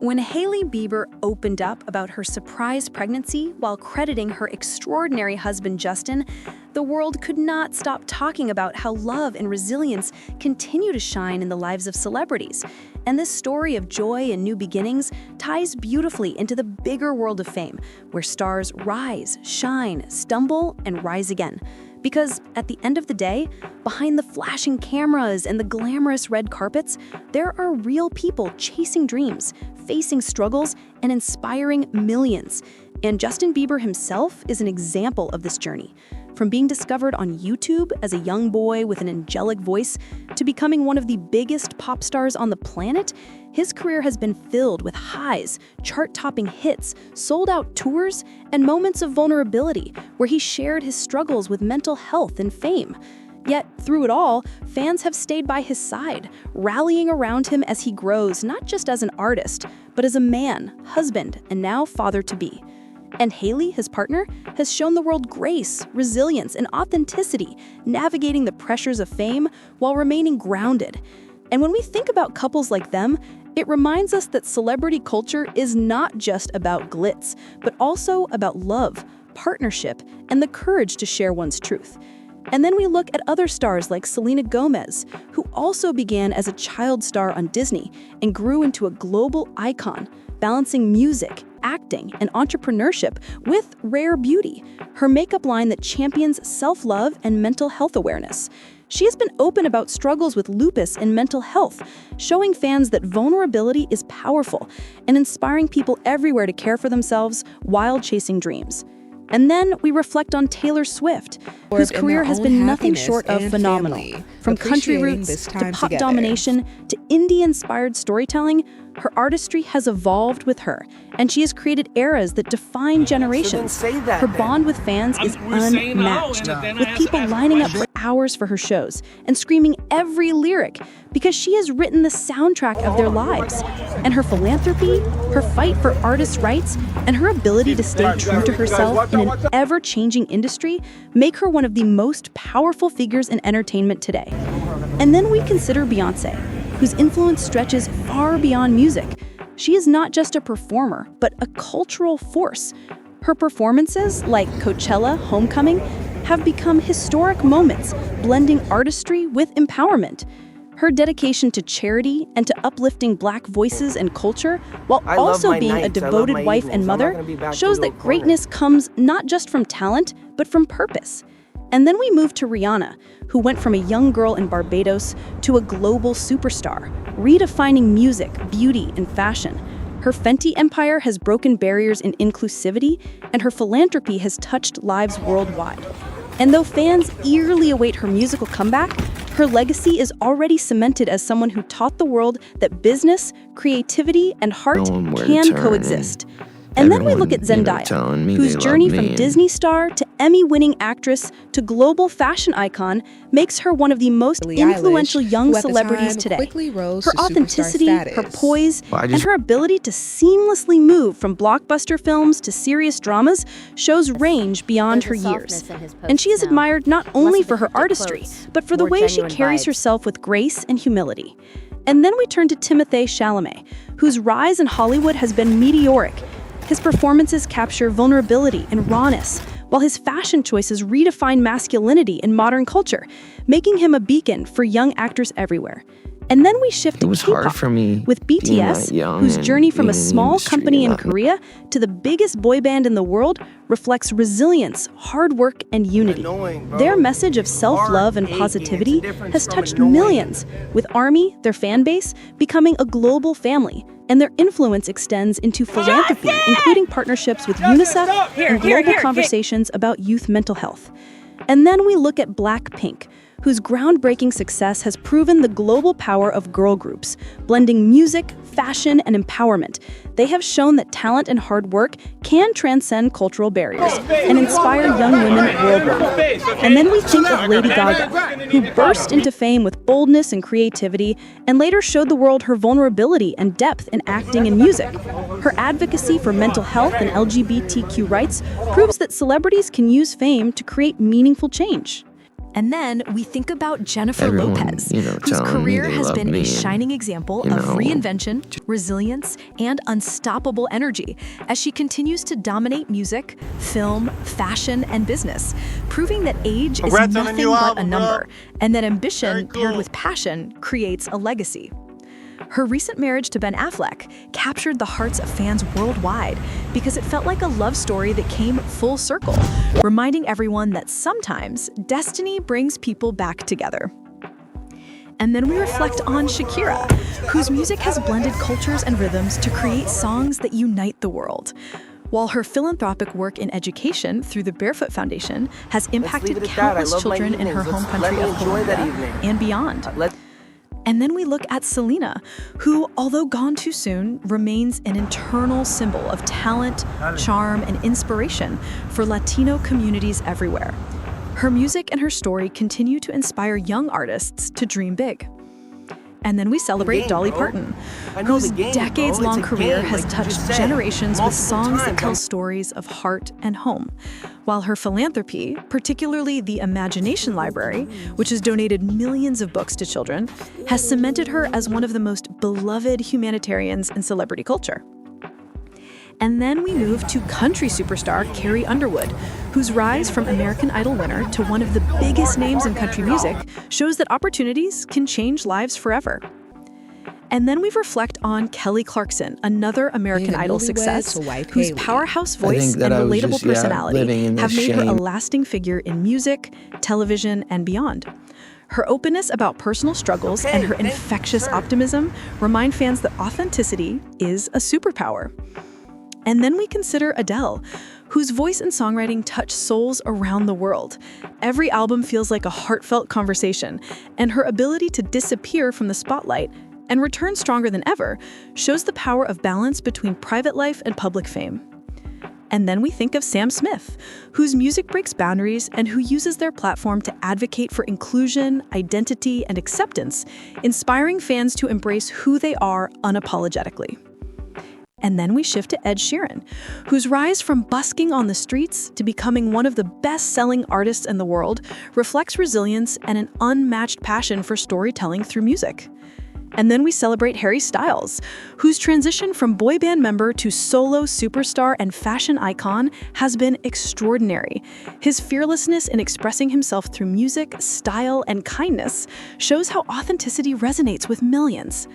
When Hailey Bieber opened up about her surprise pregnancy while crediting her extraordinary husband Justin, the world could not stop talking about how love and resilience continue to shine in the lives of celebrities. And this story of joy and new beginnings ties beautifully into the bigger world of fame, where stars rise, shine, stumble, and rise again. Because at the end of the day, behind the flashing cameras and the glamorous red carpets, there are real people chasing dreams, facing struggles, and inspiring millions. And Justin Bieber himself is an example of this journey. From being discovered on YouTube as a young boy with an angelic voice to becoming one of the biggest pop stars on the planet, his career has been filled with highs, chart-topping hits, sold-out tours, and moments of vulnerability where he shared his struggles with mental health and fame. Yet, through it all, fans have stayed by his side, rallying around him as he grows not just as an artist, but as a man, husband, and now father-to-be. And Hailey, his partner, has shown the world grace, resilience, and authenticity, navigating the pressures of fame while remaining grounded. And when we think about couples like them, it reminds us that celebrity culture is not just about glitz, but also about love, partnership, and the courage to share one's truth. And then we look at other stars like Selena Gomez, who also began as a child star on Disney and grew into a global icon, balancing music, acting, and entrepreneurship with rare beauty, her makeup line that champions self-love and mental health awareness. She has been open about struggles with lupus and mental health, showing fans that vulnerability is powerful and inspiring people everywhere to care for themselves while chasing dreams. And then we reflect on Taylor Swift, whose career has been nothing short of phenomenal. From country roots to pop domination to indie-inspired storytelling, her artistry has evolved with her, and she has created eras that define generations. Her bond with fans is unmatched, with people lining up for hours for her shows and screaming every lyric because she has written the soundtrack of their lives. And her philanthropy, her fight for artists' rights, and her ability to stay true to herself in an ever-changing industry make her one of the most powerful figures in entertainment today. And then we consider Beyoncé, whose influence stretches far beyond music. She is not just a performer, but a cultural force. Her performances, like Coachella, Homecoming, have become historic moments, blending artistry with empowerment. Her dedication to charity and to uplifting Black voices and culture, while also being a devoted wife and mother, shows that greatness comes not just from talent, but from purpose. And then we move to Rihanna, who went from a young girl in Barbados to a global superstar, redefining music, beauty, and fashion. Her Fenty empire has broken barriers in inclusivity, and her philanthropy has touched lives worldwide. And though fans eagerly await her musical comeback, her legacy is already cemented as someone who taught the world that business, creativity, and heart can coexist. And then we look at Zendaya, whose journey from Disney star to Emmy-winning actress to global fashion icon makes her one of the most influential young celebrities today. Her authenticity, her poise, and her ability to seamlessly move from blockbuster films to serious dramas shows range beyond her years. And she is admired not only for her artistry, but for the way she carries herself with grace and humility. And then we turn to Timothée Chalamet, whose rise in Hollywood has been meteoric. His performances capture vulnerability and rawness, while his fashion choices redefine masculinity in modern culture, making him a beacon for young actors everywhere. And then we shift to K-pop with BTS, whose journey from a small company in Korea to the biggest boy band in the world reflects resilience, hard work, and unity. Their message of self-love and positivity has touched millions, with ARMY, their fan base, becoming a global family. And their influence extends into philanthropy, including partnerships with UNICEF and global conversations about youth mental health. And then we look at Blackpink, whose groundbreaking success has proven the global power of girl groups, blending music, fashion, and empowerment. They have shown that talent and hard work can transcend cultural barriers and inspire young women worldwide. And then we think of Lady Gaga, who burst into fame with boldness and creativity, and later showed the world her vulnerability and depth in acting and music. Her advocacy for mental health and LGBTQ rights proves that celebrities can use fame to create meaningful change. And then we think about Jennifer Everyone, Lopez, whose telling me career they has love been me a and, shining example of reinvention, resilience, and unstoppable energy as she continues to dominate music, film, fashion, and business, proving that age is nothing but a number, and that ambition paired with passion creates a legacy. Her recent marriage to Ben Affleck captured the hearts of fans worldwide because it felt like a love story that came full circle, reminding everyone that sometimes destiny brings people back together. And then we reflect on Shakira, whose music has blended cultures and rhythms to create songs that unite the world. While her philanthropic work in education through the Barefoot Foundation has impacted countless children in her home country of Colombia and beyond. And then we look at Selena, who, although gone too soon, remains an eternal symbol of talent, charm, and inspiration for Latino communities everywhere. Her music and her story continue to inspire young artists to dream big. And then we celebrate Dolly Parton, whose decades-long career has touched generations with songs that tell stories of heart and home. While her philanthropy, particularly the Imagination Library, which has donated millions of books to children, has cemented her as one of the most beloved humanitarians in celebrity culture. And then we move to country superstar Carrie Underwood, whose rise from American Idol winner to one of the biggest names in country music shows that opportunities can change lives forever. And then we reflect on Kelly Clarkson, another American Idol success, whose powerhouse voice and relatable personality have made her a lasting figure in music, television, and beyond. Her openness about personal struggles and her infectious optimism remind fans that authenticity is a superpower. And then we consider Adele, whose voice and songwriting touch souls around the world. Every album feels like a heartfelt conversation, and her ability to disappear from the spotlight and return stronger than ever shows the power of balance between private life and public fame. And then we think of Sam Smith, whose music breaks boundaries and who uses their platform to advocate for inclusion, identity, and acceptance, inspiring fans to embrace who they are unapologetically. And then we shift to Ed Sheeran, whose rise from busking on the streets to becoming one of the best-selling artists in the world reflects resilience and an unmatched passion for storytelling through music. And then we celebrate Harry Styles, whose transition from boy band member to solo superstar and fashion icon has been extraordinary. His fearlessness in expressing himself through music, style, and kindness shows how authenticity resonates with millions.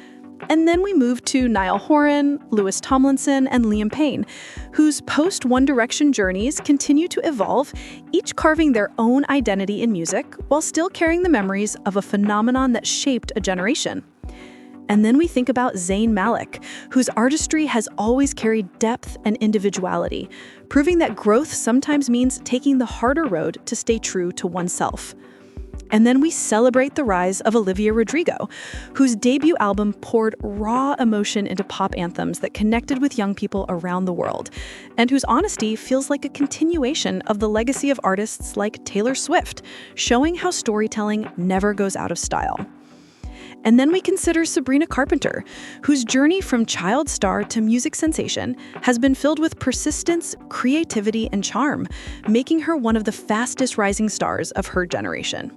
And then we move to Niall Horan, Louis Tomlinson, and Liam Payne, whose post-One Direction journeys continue to evolve, each carving their own identity in music while still carrying the memories of a phenomenon that shaped a generation. And then we think about Zayn Malik, whose artistry has always carried depth and individuality, proving that growth sometimes means taking the harder road to stay true to oneself. And then we celebrate the rise of Olivia Rodrigo, whose debut album poured raw emotion into pop anthems that connected with young people around the world, and whose honesty feels like a continuation of the legacy of artists like Taylor Swift, showing how storytelling never goes out of style. And then we consider Sabrina Carpenter, whose journey from child star to music sensation has been filled with persistence, creativity, and charm, making her one of the fastest rising stars of her generation.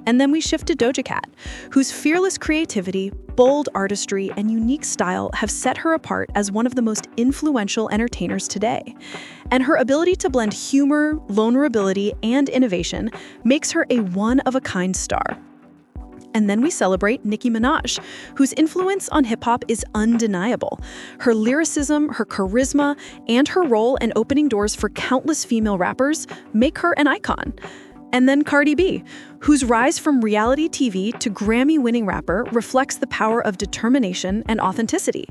And then we shift to Doja Cat, whose fearless creativity, bold artistry, and unique style have set her apart as one of the most influential entertainers today. And her ability to blend humor, vulnerability, and innovation makes her a one-of-a-kind star. And then we celebrate Nicki Minaj, whose influence on hip-hop is undeniable. Her lyricism, her charisma, and her role in opening doors for countless female rappers make her an icon. And then Cardi B, whose rise from reality TV to Grammy-winning rapper reflects the power of determination and authenticity.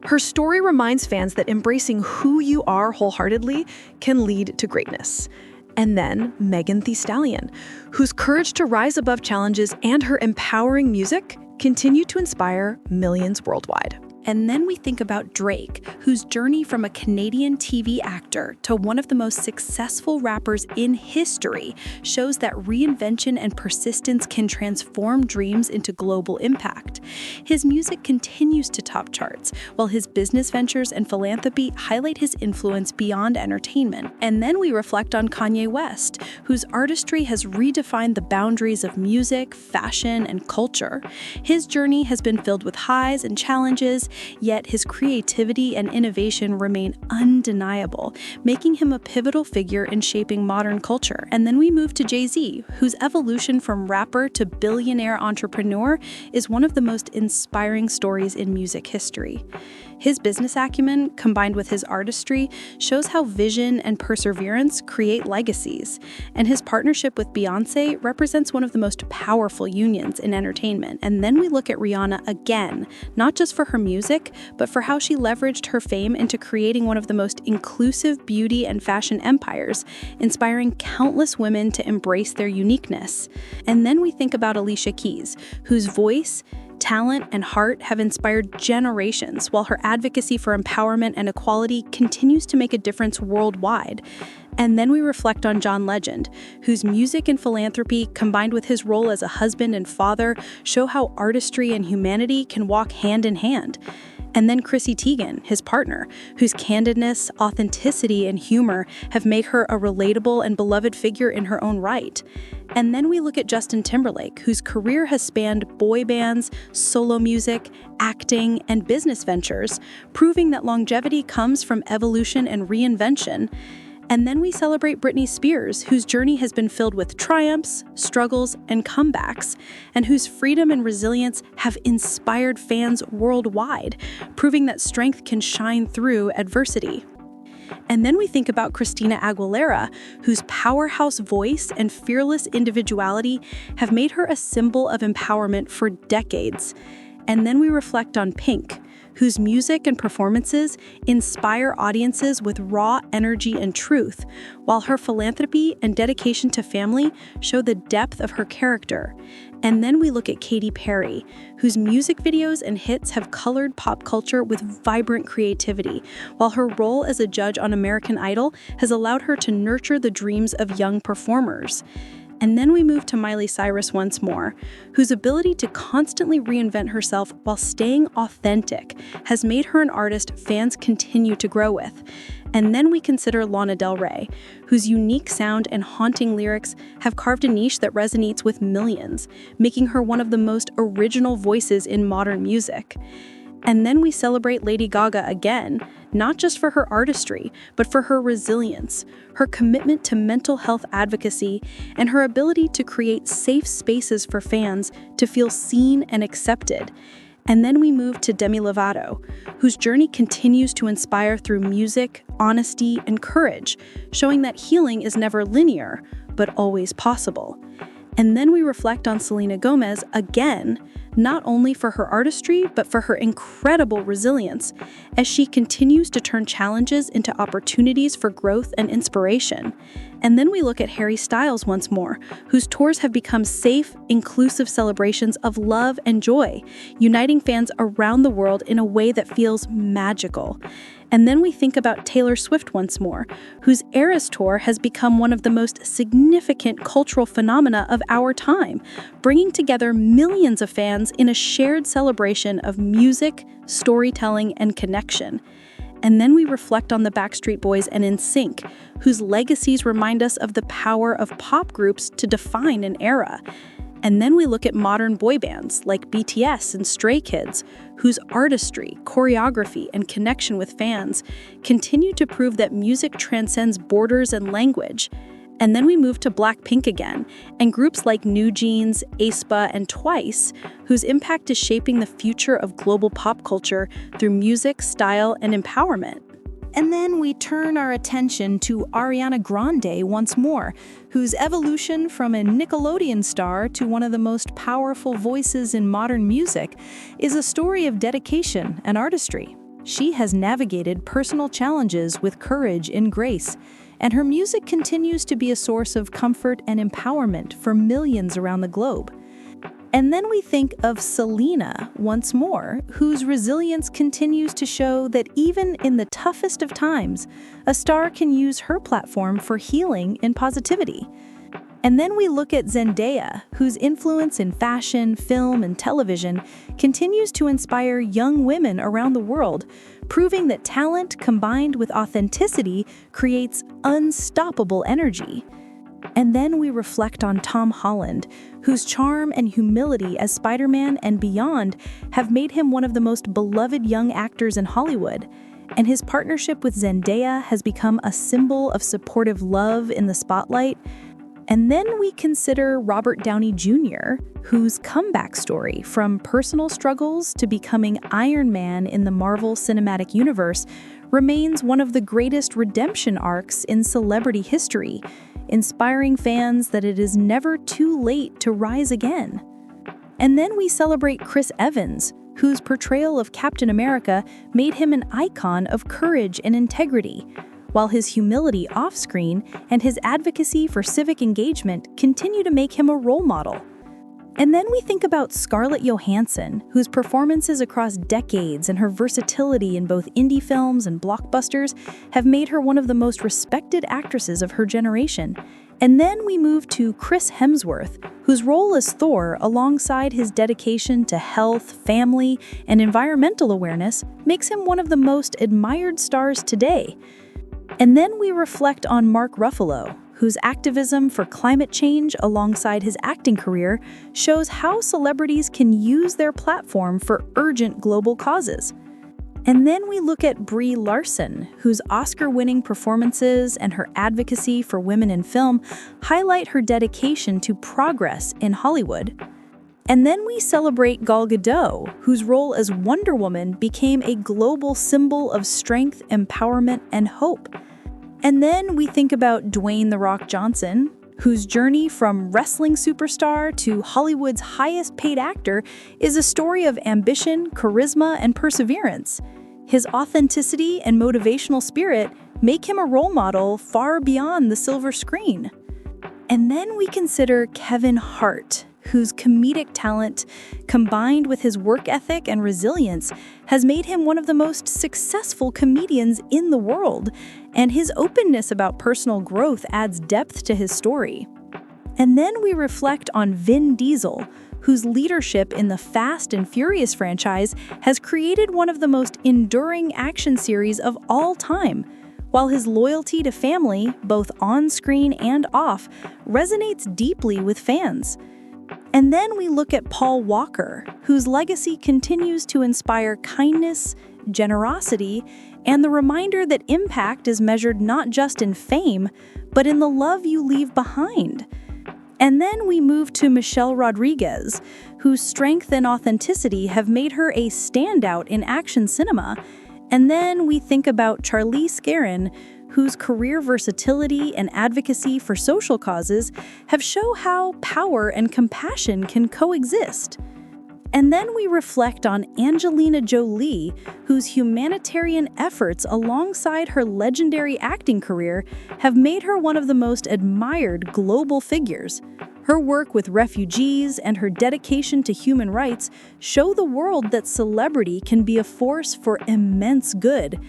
Her story reminds fans that embracing who you are wholeheartedly can lead to greatness. And then Megan Thee Stallion, whose courage to rise above challenges and her empowering music continue to inspire millions worldwide. And then we think about Drake, whose journey from a Canadian TV actor to one of the most successful rappers in history shows that reinvention and persistence can transform dreams into global impact. His music continues to top charts, while his business ventures and philanthropy highlight his influence beyond entertainment. And then we reflect on Kanye West, whose artistry has redefined the boundaries of music, fashion, and culture. His journey has been filled with highs and challenges, yet his creativity and innovation remain undeniable, making him a pivotal figure in shaping modern culture. And then we move to Jay-Z, whose evolution from rapper to billionaire entrepreneur is one of the most inspiring stories in music history. His business acumen, combined with his artistry, shows how vision and perseverance create legacies. And his partnership with Beyoncé represents one of the most powerful unions in entertainment. And then we look at Rihanna again, not just for her music, but for how she leveraged her fame into creating one of the most inclusive beauty and fashion empires, inspiring countless women to embrace their uniqueness. And then we think about Alicia Keys, whose voice, talent, and heart have inspired generations, while her advocacy for empowerment and equality continues to make a difference worldwide. And then we reflect on John Legend, whose music and philanthropy, combined with his role as a husband and father, show how artistry and humanity can walk hand in hand. And then Chrissy Teigen, his partner, whose candidness, authenticity, and humor have made her a relatable and beloved figure in her own right. And then we look at Justin Timberlake, whose career has spanned boy bands, solo music, acting, and business ventures, proving that longevity comes from evolution and reinvention. And then we celebrate Britney Spears, whose journey has been filled with triumphs, struggles, and comebacks, and whose freedom and resilience have inspired fans worldwide, proving that strength can shine through adversity. And then we think about Christina Aguilera, whose powerhouse voice and fearless individuality have made her a symbol of empowerment for decades. And then we reflect on Pink, whose music and performances inspire audiences with raw energy and truth, while her philanthropy and dedication to family show the depth of her character. And then we look at Katy Perry, whose music videos and hits have colored pop culture with vibrant creativity, while her role as a judge on American Idol has allowed her to nurture the dreams of young performers. And then we move to Miley Cyrus once more, whose ability to constantly reinvent herself while staying authentic has made her an artist fans continue to grow with. And then we consider Lana Del Rey, whose unique sound and haunting lyrics have carved a niche that resonates with millions, making her one of the most original voices in modern music. And then we celebrate Lady Gaga again, not just for her artistry, but for her resilience, her commitment to mental health advocacy, and her ability to create safe spaces for fans to feel seen and accepted. And then we move to Demi Lovato, whose journey continues to inspire through music, honesty, and courage, showing that healing is never linear, but always possible. And then we reflect on Selena Gomez again, not only for her artistry, but for her incredible resilience, as she continues to turn challenges into opportunities for growth and inspiration. And then we look at Harry Styles once more, whose tours have become safe, inclusive celebrations of love and joy, uniting fans around the world in a way that feels magical. And then we think about Taylor Swift once more, whose Eras Tour has become one of the most significant cultural phenomena of our time, bringing together millions of fans in a shared celebration of music, storytelling, and connection. And then we reflect on the Backstreet Boys and NSYNC, whose legacies remind us of the power of pop groups to define an era. And then we look at modern boy bands like BTS and Stray Kids, whose artistry, choreography, and connection with fans continue to prove that music transcends borders and language. And then we move to Blackpink again, and groups like New Jeans, aespa, and Twice, whose impact is shaping the future of global pop culture through music, style, and empowerment. And then we turn our attention to Ariana Grande once more, whose evolution from a Nickelodeon star to one of the most powerful voices in modern music is a story of dedication and artistry. She has navigated personal challenges with courage and grace, and her music continues to be a source of comfort and empowerment for millions around the globe. And then we think of Selena once more, whose resilience continues to show that even in the toughest of times, a star can use her platform for healing and positivity. And then we look at Zendaya, whose influence in fashion, film, and television continues to inspire young women around the world, proving that talent combined with authenticity creates unstoppable energy. And then we reflect on Tom Holland, whose charm and humility as Spider-Man and beyond have made him one of the most beloved young actors in Hollywood. And his partnership with Zendaya has become a symbol of supportive love in the spotlight. And then we consider Robert Downey Jr., whose comeback story, from personal struggles to becoming Iron Man in the Marvel Cinematic Universe, remains one of the greatest redemption arcs in celebrity history, inspiring fans that it is never too late to rise again. And then we celebrate Chris Evans, whose portrayal of Captain America made him an icon of courage and integrity, while his humility off-screen and his advocacy for civic engagement continue to make him a role model. And then we think about Scarlett Johansson, whose performances across decades and her versatility in both indie films and blockbusters have made her one of the most respected actresses of her generation. And then we move to Chris Hemsworth, whose role as Thor, alongside his dedication to health, family, and environmental awareness, makes him one of the most admired stars today. And then we reflect on Mark Ruffalo, whose activism for climate change alongside his acting career shows how celebrities can use their platform for urgent global causes. And then we look at Brie Larson, whose Oscar-winning performances and her advocacy for women in film highlight her dedication to progress in Hollywood. And then we celebrate Gal Gadot, whose role as Wonder Woman became a global symbol of strength, empowerment, and hope. And then we think about Dwayne "The Rock" Johnson, whose journey from wrestling superstar to Hollywood's highest-paid actor is a story of ambition, charisma, and perseverance. His authenticity and motivational spirit make him a role model far beyond the silver screen. And then we consider Kevin Hart, whose comedic talent, combined with his work ethic and resilience, has made him one of the most successful comedians in the world, and his openness about personal growth adds depth to his story. And then we reflect on Vin Diesel, whose leadership in the Fast and Furious franchise has created one of the most enduring action series of all time, while his loyalty to family, both on-screen and off, resonates deeply with fans. And then we look at Paul Walker, whose legacy continues to inspire kindness, generosity, and the reminder that impact is measured not just in fame, but in the love you leave behind. And then we move to Michelle Rodriguez, whose strength and authenticity have made her a standout in action cinema. And then we think about Charlize Theron, whose career versatility and advocacy for social causes have shown how power and compassion can coexist. And then we reflect on Angelina Jolie, whose humanitarian efforts alongside her legendary acting career have made her one of the most admired global figures. Her work with refugees and her dedication to human rights show the world that celebrity can be a force for immense good.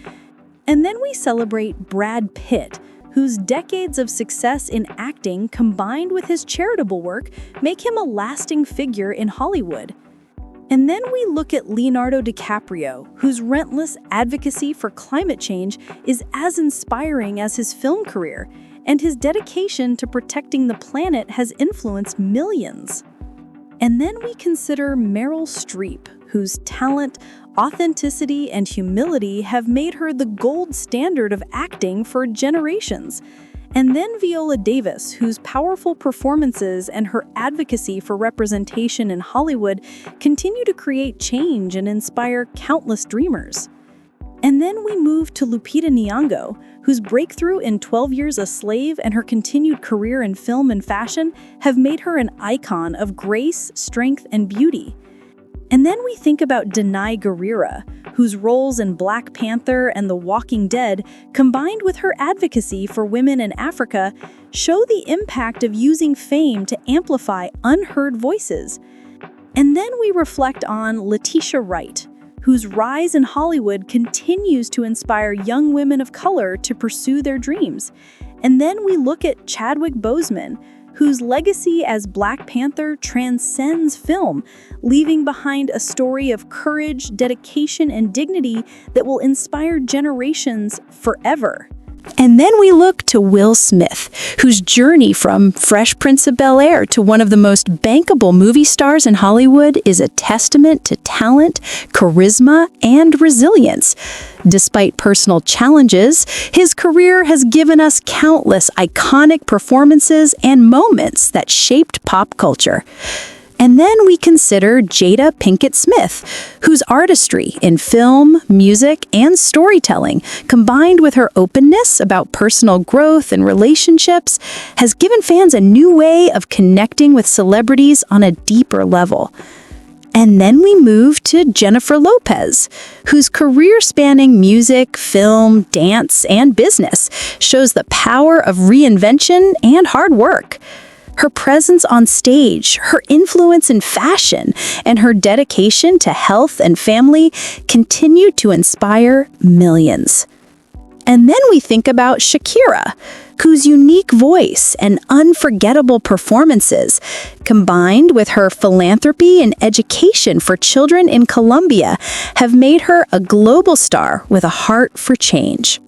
And then we celebrate Brad Pitt, whose decades of success in acting combined with his charitable work make him a lasting figure in Hollywood. And then we look at Leonardo DiCaprio, whose relentless advocacy for climate change is as inspiring as his film career, and his dedication to protecting the planet has influenced millions. And then we consider Meryl Streep, whose talent, authenticity, and humility have made her the gold standard of acting for generations. And then Viola Davis, whose powerful performances and her advocacy for representation in Hollywood continue to create change and inspire countless dreamers. And then we move to Lupita Nyong'o, whose breakthrough in 12 Years a Slave and her continued career in film and fashion have made her an icon of grace, strength, and beauty. And then we think about Danai Gurira, whose roles in Black Panther and The Walking Dead, combined with her advocacy for women in Africa, show the impact of using fame to amplify unheard voices. And then we reflect on Letitia Wright, whose rise in Hollywood continues to inspire young women of color to pursue their dreams. And then we look at Chadwick Boseman, whose legacy as Black Panther transcends film, leaving behind a story of courage, dedication, and dignity that will inspire generations forever. And then we look to Will Smith, whose journey from Fresh Prince of Bel-Air to one of the most bankable movie stars in Hollywood is a testament to talent, charisma, and resilience. Despite personal challenges, his career has given us countless iconic performances and moments that shaped pop culture. And then we consider Jada Pinkett Smith, whose artistry in film, music, and storytelling, combined with her openness about personal growth and relationships, has given fans a new way of connecting with celebrities on a deeper level. And then we move to Jennifer Lopez, whose career spanning music, film, dance, and business shows the power of reinvention and hard work. Her presence on stage, her influence in fashion, and her dedication to health and family continue to inspire millions. And then we think about Shakira, whose unique voice and unforgettable performances, combined with her philanthropy and education for children in Colombia, have made her a global star with a heart for change.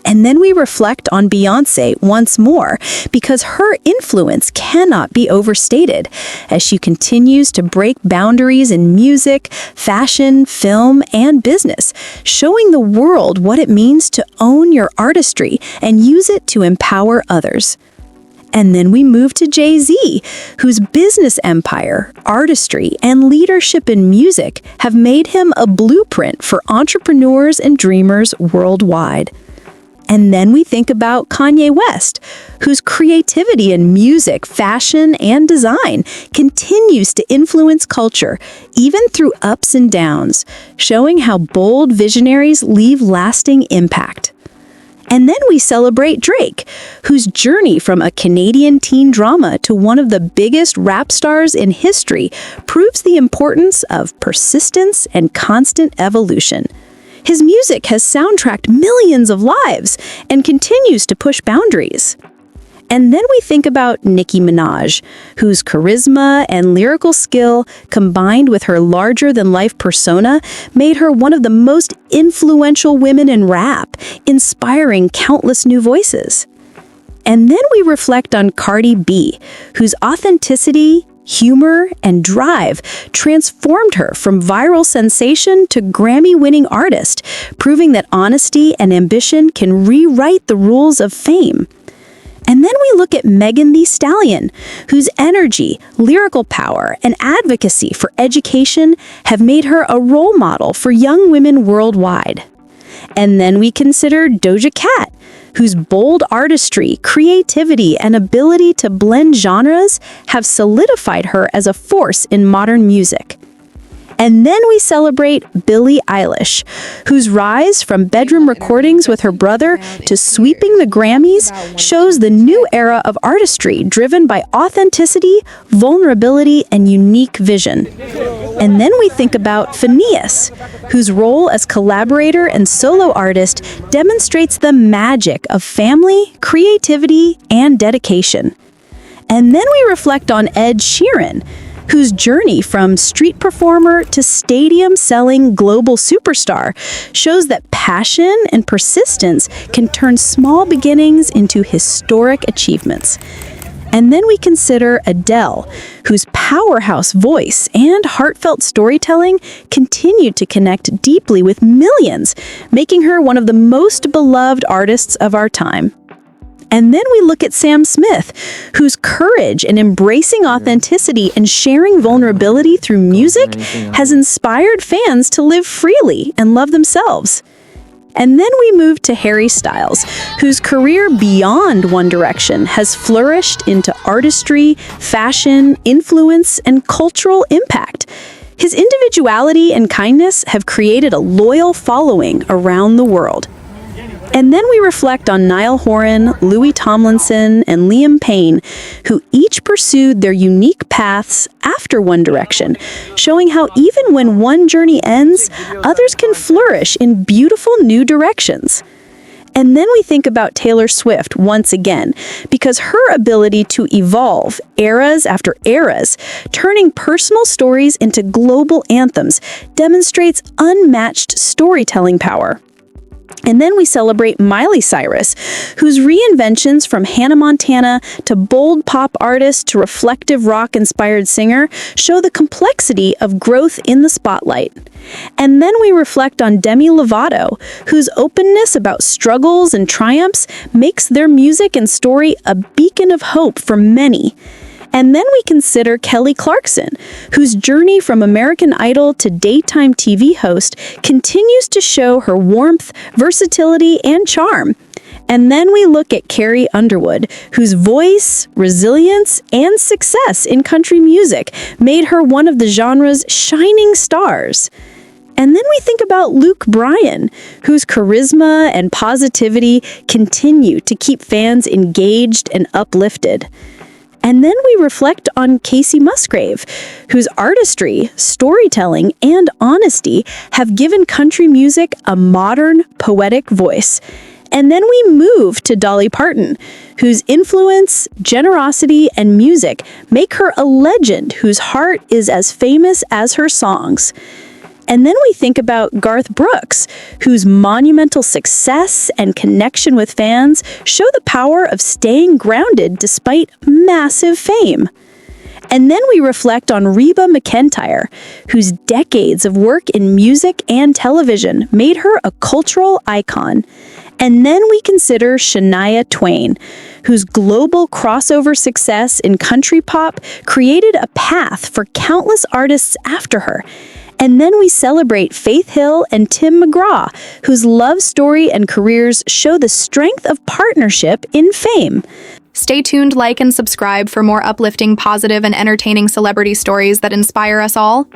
And then we reflect on Beyoncé once more, because her influence cannot be overstated as she continues to break boundaries in music, fashion, film, and business, showing the world what it means to own your artistry and use it to empower others. And then we move to Jay-Z, whose business empire, artistry, and leadership in music have made him a blueprint for entrepreneurs and dreamers worldwide. And then we think about Kanye West, whose creativity in music, fashion, and design continues to influence culture, even through ups and downs, showing how bold visionaries leave lasting impact. And then we celebrate Drake, whose journey from a Canadian teen drama to one of the biggest rap stars in history proves the importance of persistence and constant evolution. His music has soundtracked millions of lives and continues to push boundaries. And then we think about Nicki Minaj, whose charisma and lyrical skill, combined with her larger-than-life persona, made her one of the most influential women in rap, inspiring countless new voices. And then we reflect on Cardi B, whose authenticity, humor, and drive transformed her from viral sensation to Grammy-winning artist, proving that honesty and ambition can rewrite the rules of fame. And then we look at Megan Thee Stallion, whose energy, lyrical power, and advocacy for education have made her a role model for young women worldwide. And then we consider Doja Cat, whose bold artistry, creativity, and ability to blend genres have solidified her as a force in modern music. And then we celebrate Billie Eilish, whose rise from bedroom recordings with her brother to sweeping the Grammys shows the new era of artistry driven by authenticity, vulnerability, and unique vision. And then we think about Phineas, whose role as collaborator and solo artist demonstrates the magic of family, creativity, and dedication. And then we reflect on Ed Sheeran, whose journey from street performer to stadium-selling global superstar shows that passion and persistence can turn small beginnings into historic achievements. And then we consider Adele, whose powerhouse voice and heartfelt storytelling continue to connect deeply with millions, making her one of the most beloved artists of our time. And then we look at Sam Smith, whose courage in embracing authenticity and sharing vulnerability through music has inspired fans to live freely and love themselves. And then we move to Harry Styles, whose career beyond One Direction has flourished into artistry, fashion, influence, and cultural impact. His individuality and kindness have created a loyal following around the world. And then we reflect on Niall Horan, Louis Tomlinson, and Liam Payne, who each pursued their unique paths after One Direction, showing how even when one journey ends, others can flourish in beautiful new directions. And then we think about Taylor Swift once again, because her ability to evolve eras after eras, turning personal stories into global anthems, demonstrates unmatched storytelling power. And then we celebrate Miley Cyrus, whose reinventions from Hannah Montana to bold pop artist to reflective rock-inspired singer show the complexity of growth in the spotlight. And then we reflect on Demi Lovato, whose openness about struggles and triumphs makes their music and story a beacon of hope for many. And then we consider Kelly Clarkson, whose journey from American Idol to daytime TV host continues to show her warmth, versatility, and charm. And then we look at Carrie Underwood, whose voice, resilience, and success in country music made her one of the genre's shining stars. And then we think about Luke Bryan, whose charisma and positivity continue to keep fans engaged and uplifted. And then we reflect on Casey Musgrave, whose artistry, storytelling, and honesty have given country music a modern, poetic voice. And then we move to Dolly Parton, whose influence, generosity, and music make her a legend whose heart is as famous as her songs. And then we think about Garth Brooks, whose monumental success and connection with fans show the power of staying grounded despite massive fame. And then we reflect on Reba McEntire, whose decades of work in music and television made her a cultural icon. And then we consider Shania Twain, whose global crossover success in country pop created a path for countless artists after her. And then we celebrate Faith Hill and Tim McGraw, whose love story and careers show the strength of partnership in fame. Stay tuned, like, and subscribe for more uplifting, positive, and entertaining celebrity stories that inspire us all.